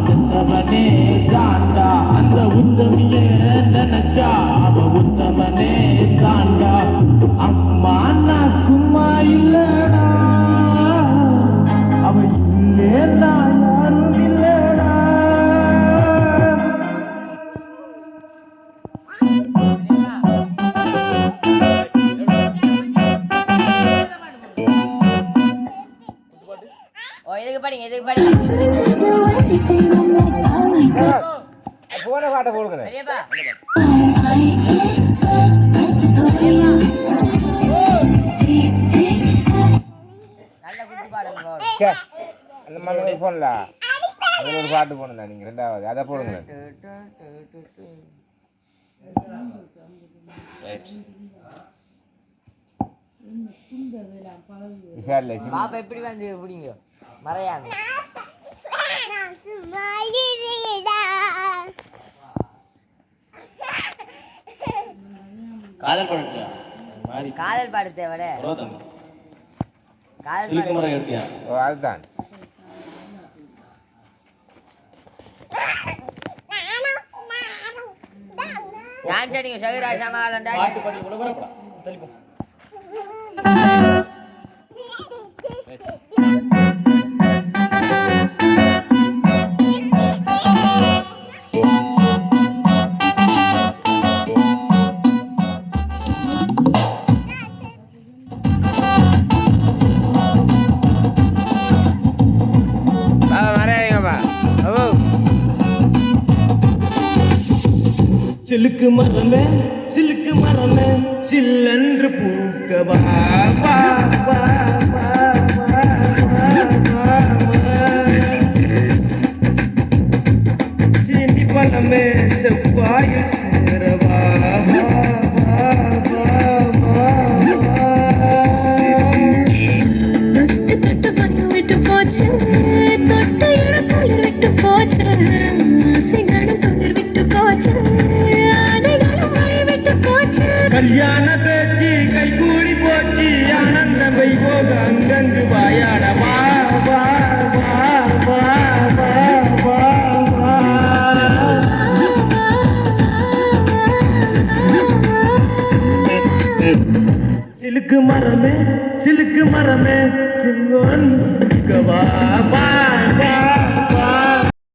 செத்தவனே தாண்டா அந்த உத்தமிய நினைச்சா அவ உத்தமனே தாண்டா அம்மா நான் சும்மா இல்லடா அவ இல்லேன்னா யாரும் இல்லடா எதுக்கு படிங்க போன பாட்டை போடுங்க அந்த மாதிரி போடல அதில் ஒரு பாட்டு போடல நீங்க ரெண்டாவது அதை போடுங்க பாப்பா எப்படி வந்து பிடிங்க மறையாம காதல் பாடு தேவட அதுதான் டான்ஸ் அடிங்க சவிராஜ் சமாளம் பாட்டு பாடி உலகறப்படா தெளிப்போ சிலுக்கு மரமே சில்லென்று பூக்கவா சீனி பழமே செவ்வாயில் சேரவா விட்டு போச்சு தொட்ட இடம் விட்டு போச்சு விட்டு போச்சு கல்யாண பேச்சு கை கூடி போச்சு ஆனந்தம் வைபோக அங்கங்கு வாயாட வா வா வா வா வா வா சிலுக்கு மரமே சில்லோன்